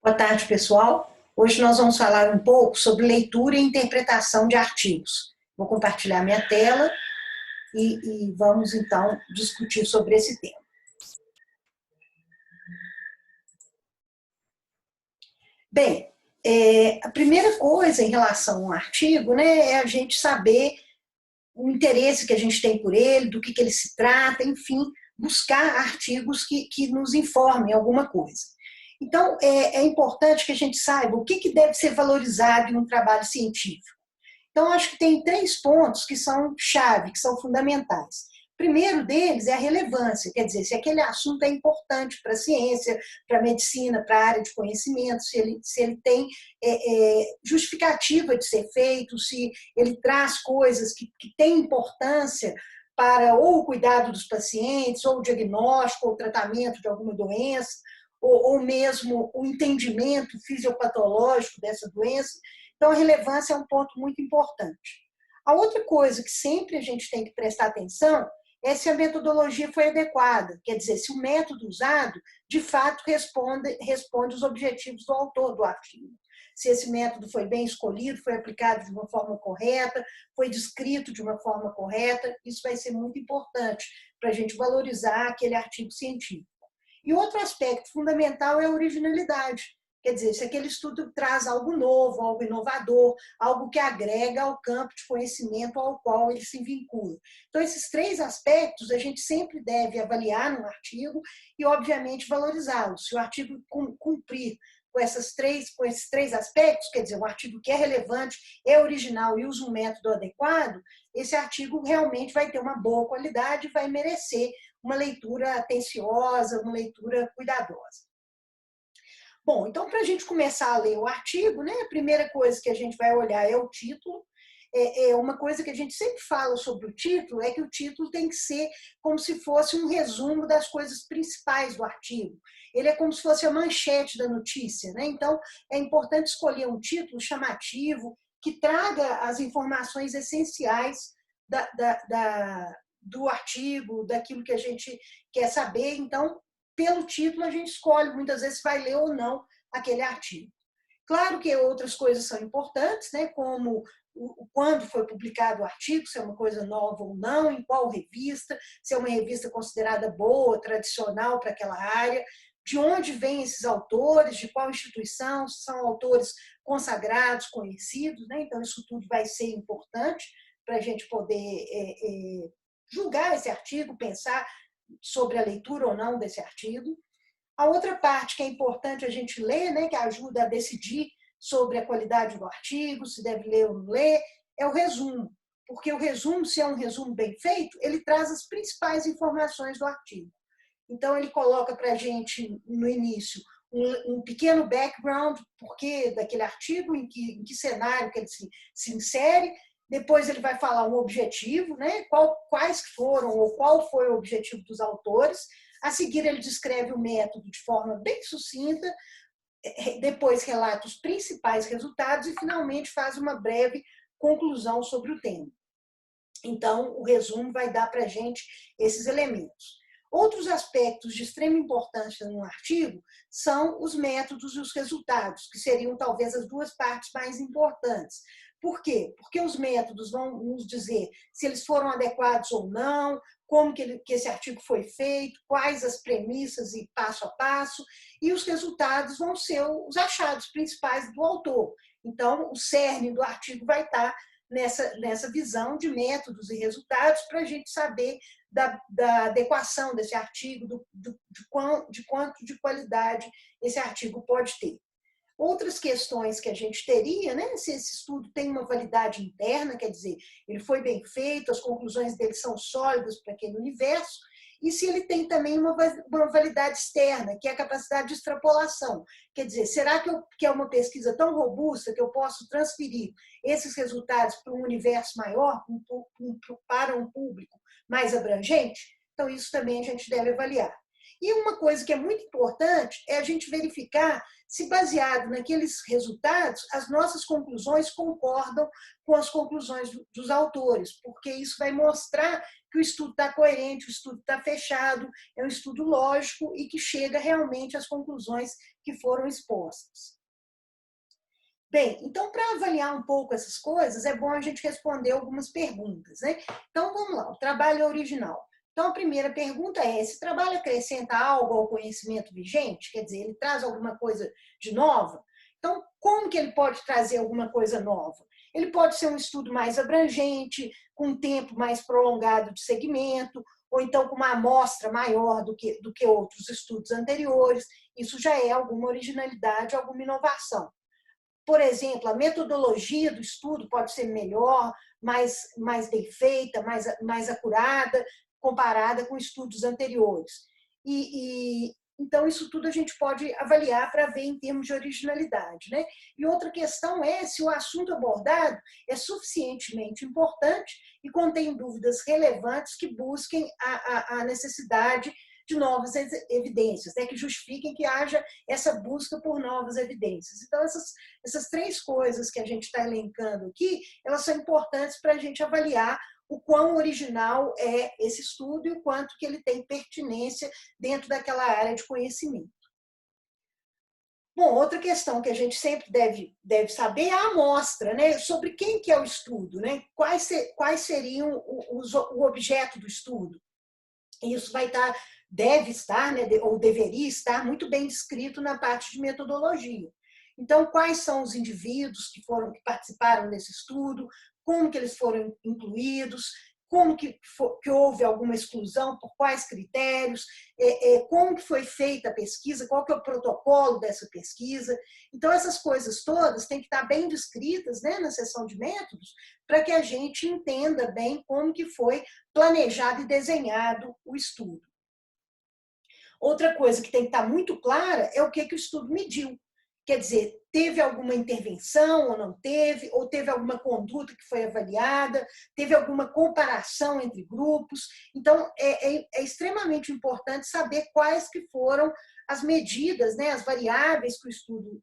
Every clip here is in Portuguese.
Boa tarde, pessoal. Hoje nós vamos falar um pouco sobre leitura e interpretação de artigos. Vou compartilhar minha tela e vamos, então, discutir sobre esse tema. Bem, a primeira coisa em relação a um artigo, né, é a gente saber o interesse que a gente tem por ele, do que ele se trata, enfim, buscar artigos que nos informem alguma coisa. Então, é importante que a gente saiba o que deve ser valorizado em um trabalho científico. Então, acho que tem 3 pontos que são chave, que são fundamentais. O primeiro deles é a relevância, quer dizer, se aquele assunto é importante para a ciência, para a medicina, para a área de conhecimento, se ele tem justificativa de ser feito, se ele traz coisas que têm importância para ou o cuidado dos pacientes, ou o diagnóstico, ou o tratamento de alguma doença, ou mesmo o entendimento fisiopatológico dessa doença. Então, a relevância é um ponto muito importante. A outra coisa que sempre a gente tem que prestar atenção é se a metodologia foi adequada, quer dizer, se o método usado, de fato, responde os objetivos do autor do artigo. Se esse método foi bem escolhido, foi aplicado de uma forma correta, foi descrito de uma forma correta, isso vai ser muito importante para a gente valorizar aquele artigo científico. E outro aspecto fundamental é a originalidade. Quer dizer, se aquele estudo traz algo novo, algo inovador, algo que agrega ao campo de conhecimento ao qual ele se vincula. Então, esses 3 aspectos a gente sempre deve avaliar no artigo e, obviamente, valorizá-los. Se o artigo cumprir com esses 3 aspectos, quer dizer, um artigo que é relevante, é original e usa um método adequado, esse artigo realmente vai ter uma boa qualidade e vai merecer uma leitura atenciosa, uma leitura cuidadosa. Bom, então, para a gente começar a ler o artigo, né, a primeira coisa que a gente vai olhar é o título. Uma coisa que a gente sempre fala sobre o título é que o título tem que ser como se fosse um resumo das coisas principais do artigo. Ele é como se fosse a manchete da notícia, né? Então, é importante escolher um título chamativo que traga as informações essenciais do artigo, daquilo que a gente quer saber. Então, pelo título, a gente escolhe muitas vezes se vai ler ou não aquele artigo. Claro que outras coisas são importantes, né, como quando foi publicado o artigo, se é uma coisa nova ou não, em qual revista, se é uma revista considerada boa, tradicional para aquela área, de onde vêm esses autores, de qual instituição, se são autores consagrados, conhecidos, né? Então isso tudo vai ser importante para a gente poder julgar esse artigo, pensar sobre a leitura ou não desse artigo. A outra parte que é importante a gente ler, né, que ajuda a decidir sobre a qualidade do artigo, se deve ler ou não ler, é o resumo. Porque o resumo, se é um resumo bem feito, ele traz as principais informações do artigo. Então, ele coloca para a gente, no início, um pequeno background, porque daquele artigo, em que cenário que ele se insere. Depois ele vai falar um objetivo, né? Quais foram ou qual foi o objetivo dos autores. A seguir, ele descreve o método de forma bem sucinta, depois relata os principais resultados e, finalmente, faz uma breve conclusão sobre o tema. Então, o resumo vai dar para a gente esses elementos. Outros aspectos de extrema importância no artigo são os métodos e os resultados, que seriam talvez as 2 partes mais importantes. Por quê? Porque os métodos vão nos dizer se eles foram adequados ou não, como que esse artigo foi feito, quais as premissas e passo a passo, e os resultados vão ser os achados principais do autor. Então, o cerne do artigo vai estar nessa visão de métodos e resultados para a gente saber da adequação desse artigo, de quanto de qualidade esse artigo pode ter. Outras questões que a gente teria, né, se esse estudo tem uma validade interna, quer dizer, ele foi bem feito, as conclusões dele são sólidas para aquele universo, e se ele tem também uma validade externa, que é a capacidade de extrapolação. Quer dizer, será que é uma pesquisa tão robusta que eu posso transferir esses resultados para um universo maior, para um público mais abrangente? Então, isso também a gente deve avaliar. E uma coisa que é muito importante é a gente verificar se, baseado naqueles resultados, as nossas conclusões concordam com as conclusões dos autores, porque isso vai mostrar que o estudo está coerente, o estudo está fechado, é um estudo lógico e que chega realmente às conclusões que foram expostas. Bem, então, para avaliar um pouco essas coisas, é bom a gente responder algumas perguntas, né? Então, vamos lá, o trabalho é original. Então, a primeira pergunta é: esse trabalho acrescenta algo ao conhecimento vigente? Quer dizer, ele traz alguma coisa de nova? Então, como que ele pode trazer alguma coisa nova? Ele pode ser um estudo mais abrangente, com um tempo mais prolongado de segmento, ou então com uma amostra maior do que outros estudos anteriores. Isso já é alguma originalidade, alguma inovação. Por exemplo, a metodologia do estudo pode ser melhor, mais bem feita, mais acurada, comparada com estudos anteriores. Então, isso tudo a gente pode avaliar para ver em termos de originalidade, né? E outra questão é se o assunto abordado é suficientemente importante e contém dúvidas relevantes que busquem a necessidade de novas evidências, né, que justifiquem que haja essa busca por novas evidências. Então, essas três coisas que a gente está elencando aqui, elas são importantes para a gente avaliar o quão original é esse estudo e o quanto que ele tem pertinência dentro daquela área de conhecimento. Bom, outra questão que a gente sempre deve saber é a amostra, né? Sobre quem que é o estudo, né? Quais seriam o objeto do estudo. Isso deve estar, né, ou deveria estar muito bem descrito na parte de metodologia. Então, quais são os indivíduos que participaram desse estudo, como que eles foram incluídos, como que houve alguma exclusão, por quais critérios, como que foi feita a pesquisa, qual que é o protocolo dessa pesquisa. Então, essas coisas todas têm que estar bem descritas, né, na seção de métodos, para que a gente entenda bem como que foi planejado e desenhado o estudo. Outra coisa que tem que estar muito clara é o que o estudo mediu. Quer dizer, teve alguma intervenção ou não teve, ou teve alguma conduta que foi avaliada, teve alguma comparação entre grupos. Então, é extremamente importante saber quais que foram as medidas, né, as variáveis que o estudo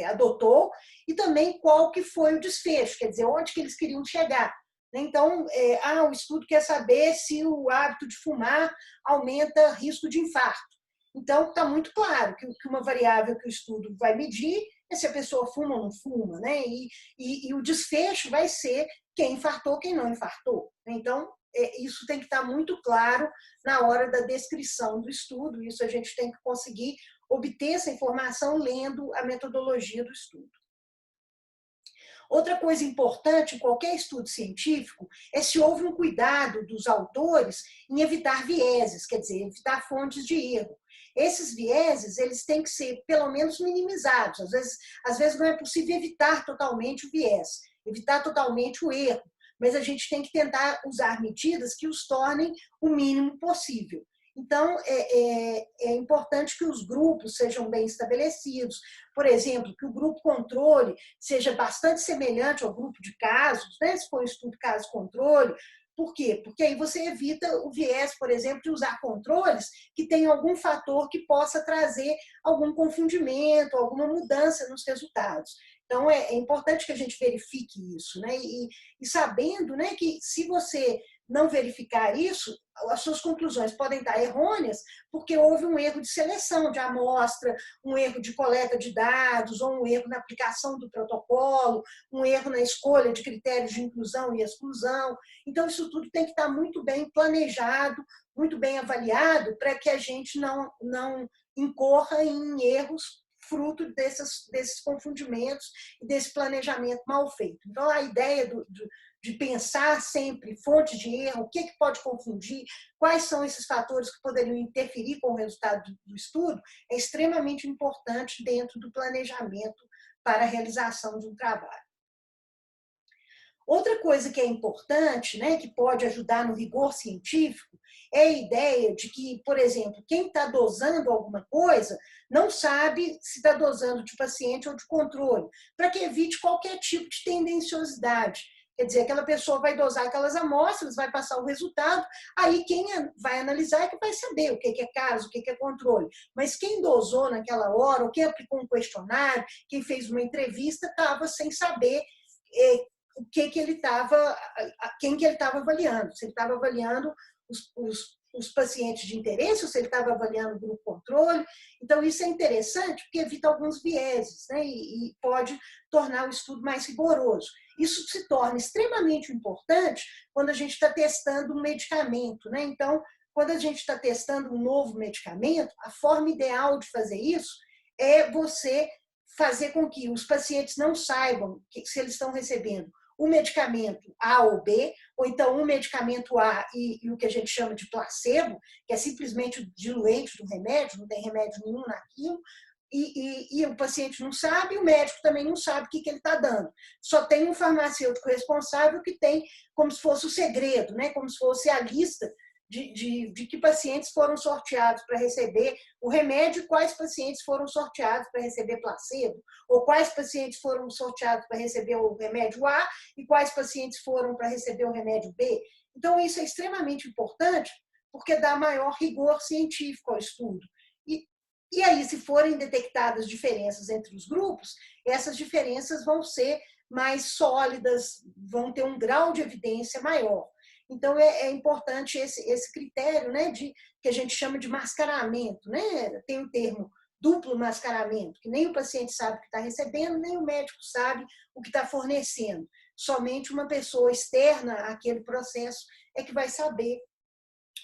adotou e também qual que foi o desfecho, quer dizer, onde que eles queriam chegar. Então, o estudo quer saber se o hábito de fumar aumenta risco de infarto. Então, está muito claro que uma variável que o estudo vai medir é se a pessoa fuma ou não fuma, né? E o desfecho vai ser quem infartou, quem não infartou. Então, isso tem que estar muito claro na hora da descrição do estudo. Isso a gente tem que conseguir obter essa informação lendo a metodologia do estudo. Outra coisa importante em qualquer estudo científico é se houve um cuidado dos autores em evitar vieses, quer dizer, evitar fontes de erro. Esses vieses, eles têm que ser, pelo menos, minimizados. Às vezes não é possível evitar totalmente o viés, evitar totalmente o erro, mas a gente tem que tentar usar medidas que os tornem o mínimo possível. Então, é importante que os grupos sejam bem estabelecidos. Por exemplo, que o grupo controle seja bastante semelhante ao grupo de casos, né? Se for um estudo caso-controle. Por quê? Porque aí você evita o viés, por exemplo, de usar controles que tenham algum fator que possa trazer algum confundimento, alguma mudança nos resultados. Então, é importante que a gente verifique isso, né? E sabendo, né, que se você não verificar isso, as suas conclusões podem estar errôneas, porque houve um erro de seleção de amostra, um erro de coleta de dados, ou um erro na aplicação do protocolo, um erro na escolha de critérios de inclusão e exclusão. Então, isso tudo tem que estar muito bem planejado, muito bem avaliado, para que a gente não incorra em erros fruto desses confundimentos e desse planejamento mal feito. Então, a ideia de pensar sempre fontes de erro, o que pode confundir, quais são esses fatores que poderiam interferir com o resultado do estudo, é extremamente importante dentro do planejamento para a realização de um trabalho. Outra coisa que é importante, né, que pode ajudar no rigor científico, é a ideia de que, por exemplo, quem está dosando alguma coisa não sabe se está dosando de paciente ou de controle, para que evite qualquer tipo de tendenciosidade. Quer dizer, aquela pessoa vai dosar aquelas amostras, vai passar o resultado, aí quem vai analisar é que vai saber o que é caso, o que é controle. Mas quem dosou naquela hora, ou quem aplicou um questionário, quem fez uma entrevista, estava sem saber o que ele estava, quem que ele estava avaliando. Se ele estava avaliando os pacientes de interesse, ou se ele estava avaliando o grupo controle. Então, isso é interessante porque evita alguns vieses, né? E pode tornar o estudo mais rigoroso. Isso se torna extremamente importante quando a gente está testando um medicamento, né? Então, quando a gente está testando um novo medicamento, a forma ideal de fazer isso é você fazer com que os pacientes não saibam se eles estão recebendo o medicamento A ou B, ou então um medicamento A e o que a gente chama de placebo, que é simplesmente o diluente do remédio, não tem remédio nenhum naquilo, e o paciente não sabe, e o médico também não sabe o que ele está dando. Só tem um farmacêutico responsável que tem como se fosse o segredo, né? Como se fosse a lista de que pacientes foram sorteados para receber o remédio e quais pacientes foram sorteados para receber placebo, ou quais pacientes foram sorteados para receber o remédio A e quais pacientes foram para receber o remédio B. Então, isso é extremamente importante, porque dá maior rigor científico ao estudo. E aí, se forem detectadas diferenças entre os grupos, essas diferenças vão ser mais sólidas, vão ter um grau de evidência maior. Então, é importante esse critério, né, que a gente chama de mascaramento. Né? Tem o termo duplo mascaramento, que nem o paciente sabe o que está recebendo, nem o médico sabe o que está fornecendo. Somente uma pessoa externa àquele processo é que vai saber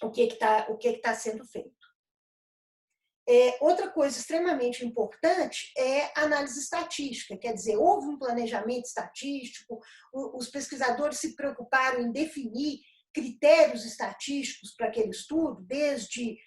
o que está sendo feito. Outra coisa extremamente importante é a análise estatística, quer dizer, houve um planejamento estatístico, os pesquisadores se preocuparam em definir critérios estatísticos para aquele estudo, desde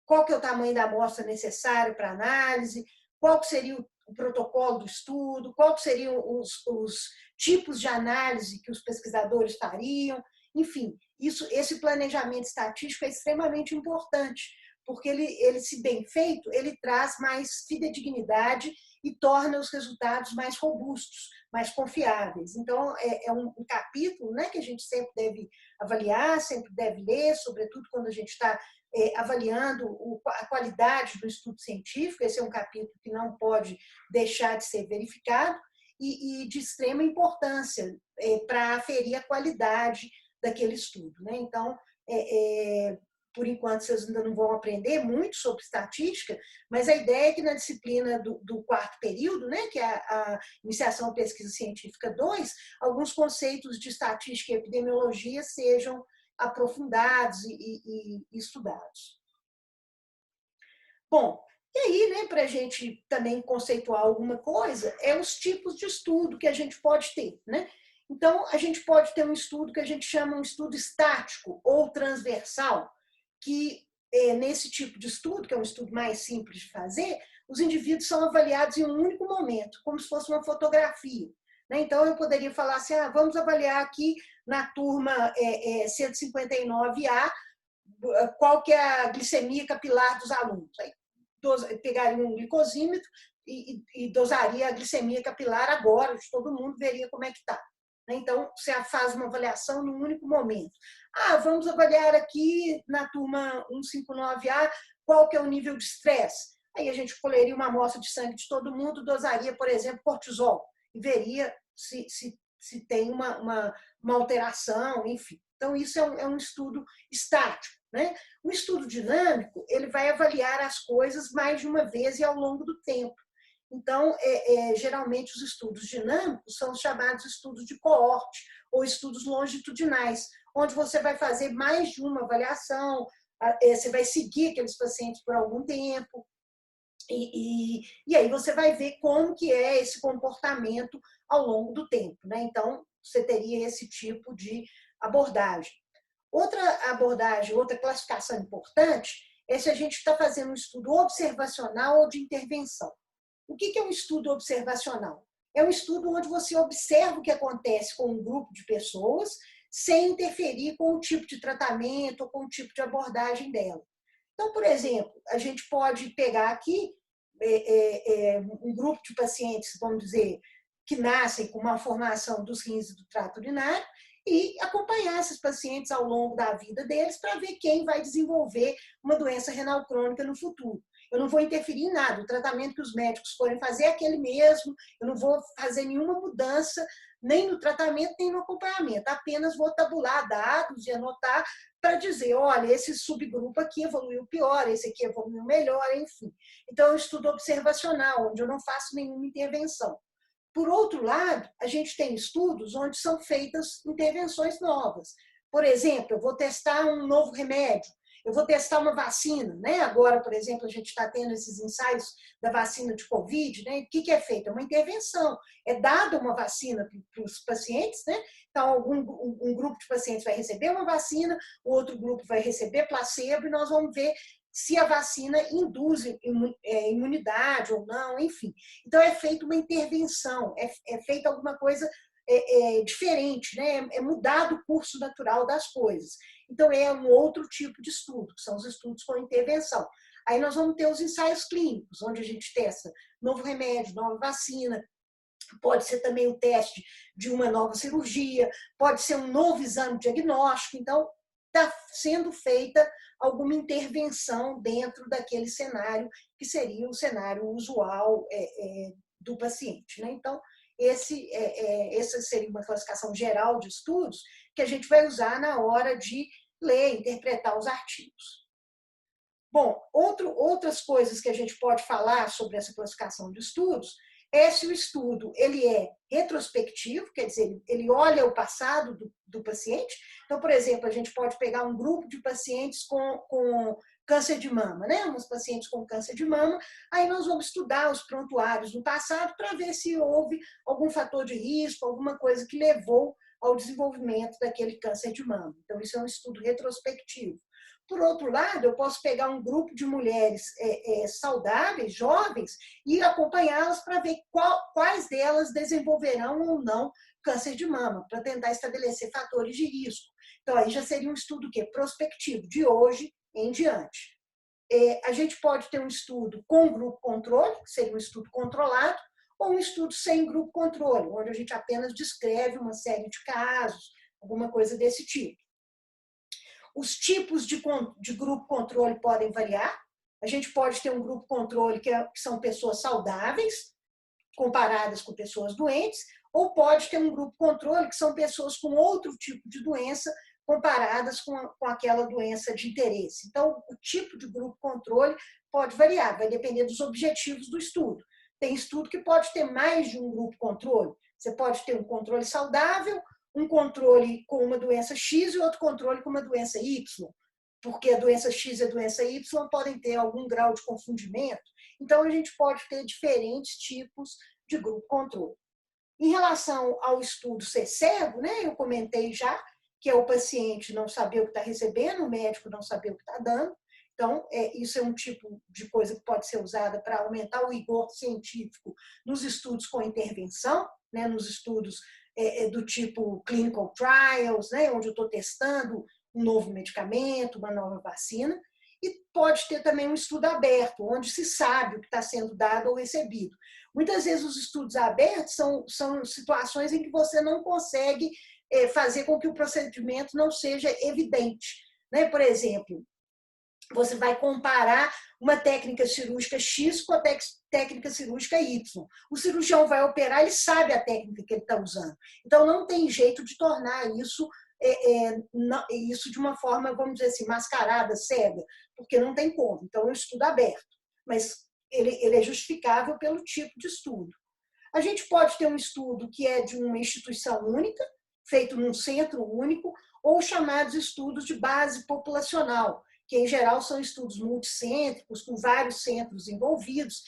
qual que é o tamanho da amostra necessário para análise, qual que seria o protocolo do estudo, qual que seriam os tipos de análise que os pesquisadores fariam, enfim, esse planejamento estatístico é extremamente importante, porque ele, se bem feito, ele traz mais fidedignidade e torna os resultados mais robustos, mais confiáveis. Então, é um capítulo, né, que a gente sempre deve avaliar, sempre deve ler, sobretudo quando a gente está avaliando a qualidade do estudo científico. Esse é um capítulo que não pode deixar de ser verificado e de extrema importância para aferir a qualidade daquele estudo. Né? Então, por enquanto, vocês ainda não vão aprender muito sobre estatística, mas a ideia é que na disciplina do quarto período, né, que é a Iniciação à Pesquisa Científica 2, alguns conceitos de estatística e epidemiologia sejam aprofundados e estudados. Bom, e aí, né, para a gente também conceituar alguma coisa, é os tipos de estudo que a gente pode ter. Né? Então, a gente pode ter um estudo que a gente chama um estudo estático ou transversal, que nesse tipo de estudo, que é um estudo mais simples de fazer, os indivíduos são avaliados em um único momento, como se fosse uma fotografia. Né? Então, eu poderia falar assim, vamos avaliar aqui na turma 159A qual que é a glicemia capilar dos alunos. Aí, pegaria um glicosímetro e dosaria a glicemia capilar agora, todo mundo veria como é que está. Então, você faz uma avaliação num único momento. Vamos avaliar aqui na turma 159A qual que é o nível de estresse. Aí a gente colheria uma amostra de sangue de todo mundo, dosaria, por exemplo, cortisol, e veria se tem uma alteração, enfim. Então, isso é um estudo estático. Né? O estudo dinâmico, ele vai avaliar as coisas mais de uma vez e ao longo do tempo. Então, geralmente, os estudos dinâmicos são chamados estudos de coorte ou estudos longitudinais, onde você vai fazer mais de uma avaliação, você vai seguir aqueles pacientes por algum tempo, e aí você vai ver como que é esse comportamento ao longo do tempo. Né? Então, você teria esse tipo de abordagem. Outra abordagem, outra classificação importante é se a gente está fazendo um estudo observacional ou de intervenção. O que é um estudo observacional? É um estudo onde você observa o que acontece com um grupo de pessoas sem interferir com o tipo de tratamento ou com o tipo de abordagem dela. Então, por exemplo, a gente pode pegar aqui um grupo de pacientes, vamos dizer, que nascem com malformação dos rins e do trato urinário e acompanhar esses pacientes ao longo da vida deles para ver quem vai desenvolver uma doença renal crônica no futuro. Eu não vou interferir em nada, o tratamento que os médicos forem fazer é aquele mesmo, eu não vou fazer nenhuma mudança nem no tratamento, nem no acompanhamento, apenas vou tabular dados e anotar para dizer, olha, esse subgrupo aqui evoluiu pior, esse aqui evoluiu melhor, enfim. Então, é um estudo observacional, onde eu não faço nenhuma intervenção. Por outro lado, a gente tem estudos onde são feitas intervenções novas. Por exemplo, eu vou testar um novo remédio, eu vou testar uma vacina, né? Agora, por exemplo, a gente está tendo esses ensaios da vacina de Covid, né? O que é feito? É uma intervenção. É dada uma vacina para os pacientes, né? Então, um grupo de pacientes vai receber uma vacina, o outro grupo vai receber placebo, e nós vamos ver se a vacina induz imunidade ou não, enfim. Então, é feita uma intervenção, é feita alguma coisa diferente, né? É mudado o curso natural das coisas. Então, é um outro tipo de estudo, que são os estudos com intervenção. Aí nós vamos ter os ensaios clínicos, onde a gente testa novo remédio, nova vacina, pode ser também o teste de uma nova cirurgia, pode ser um novo exame diagnóstico. Então, está sendo feita alguma intervenção dentro daquele cenário, que seria o cenário usual do paciente, né? Então, essa seria uma classificação geral de estudos que a gente vai usar na hora de ler, interpretar os artigos. Bom, outras coisas que a gente pode falar sobre essa classificação de estudos é se o estudo ele é retrospectivo, quer dizer, ele olha o passado do paciente. Então, por exemplo, a gente pode pegar um grupo de pacientes com câncer de mama, né? Uns pacientes com câncer de mama, aí nós vamos estudar os prontuários do passado para ver se houve algum fator de risco, alguma coisa que levou ao desenvolvimento daquele câncer de mama. Então, isso é um estudo retrospectivo. Por outro lado, eu posso pegar um grupo de mulheres saudáveis, jovens, e acompanhá-las para ver quais delas desenvolverão ou não câncer de mama, para tentar estabelecer fatores de risco. Então, aí já seria um estudo que prospectivo, de hoje em diante. A gente pode ter um estudo com grupo controle, que seria um estudo controlado, ou um estudo sem grupo controle, onde a gente apenas descreve uma série de casos, alguma coisa desse tipo. Os tipos de grupo controle podem variar. A gente pode ter um grupo controle que são pessoas saudáveis, comparadas com pessoas doentes, ou pode ter um grupo controle que são pessoas com outro tipo de doença, comparadas com aquela doença de interesse. Então, o tipo de grupo controle pode variar, vai depender dos objetivos do estudo. Tem estudo que pode ter mais de um grupo controle. Você pode ter um controle saudável, um controle com uma doença X e outro controle com uma doença Y, porque a doença X e a doença Y podem ter algum grau de confundimento. Então, a gente pode ter diferentes tipos de grupo controle. Em relação ao estudo ser cego, né, eu comentei já que é o paciente não saber o que está recebendo, o médico não saber o que está dando. Então, isso é um tipo de coisa que pode ser usada para aumentar o rigor científico nos estudos com intervenção, né, nos estudos do tipo clinical trials, né, onde eu estou testando um novo medicamento, uma nova vacina. E pode ter também um estudo aberto, onde se sabe o que está sendo dado ou recebido. Muitas vezes os estudos abertos são situações em que você não consegue fazer com que o procedimento não seja evidente. Né? Por exemplo, você vai comparar uma técnica cirúrgica X com a técnica cirúrgica Y. O cirurgião vai operar, ele sabe a técnica que ele está usando. Então, não tem jeito de tornar isso de uma forma, vamos dizer assim, mascarada, cega, porque não tem como. Então, é um estudo aberto, mas ele é justificável pelo tipo de estudo. A gente pode ter um estudo que é de uma instituição única, feito num centro único, ou chamados estudos de base populacional, que em geral são estudos multicêntricos, com vários centros envolvidos,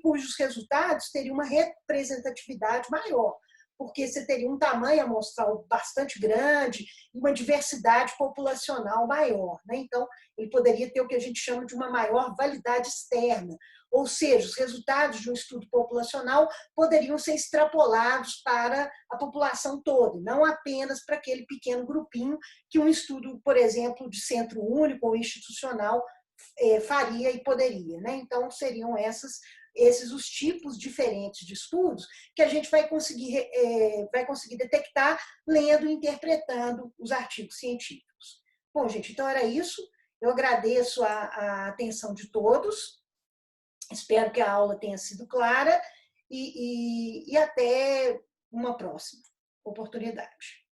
cujos resultados teriam uma representatividade maior, porque você teria um tamanho amostral bastante grande e uma diversidade populacional maior. Né? Então, ele poderia ter o que a gente chama de uma maior validade externa, ou seja, os resultados de um estudo populacional poderiam ser extrapolados para a população toda, não apenas para aquele pequeno grupinho que um estudo, por exemplo, de centro único ou institucional faria e poderia. Né? Então, seriam essas esses os tipos diferentes de estudos que a gente vai conseguir detectar lendo e interpretando os artigos científicos. Bom, gente, então era isso. Eu agradeço a atenção de todos. Espero que a aula tenha sido clara e até uma próxima oportunidade.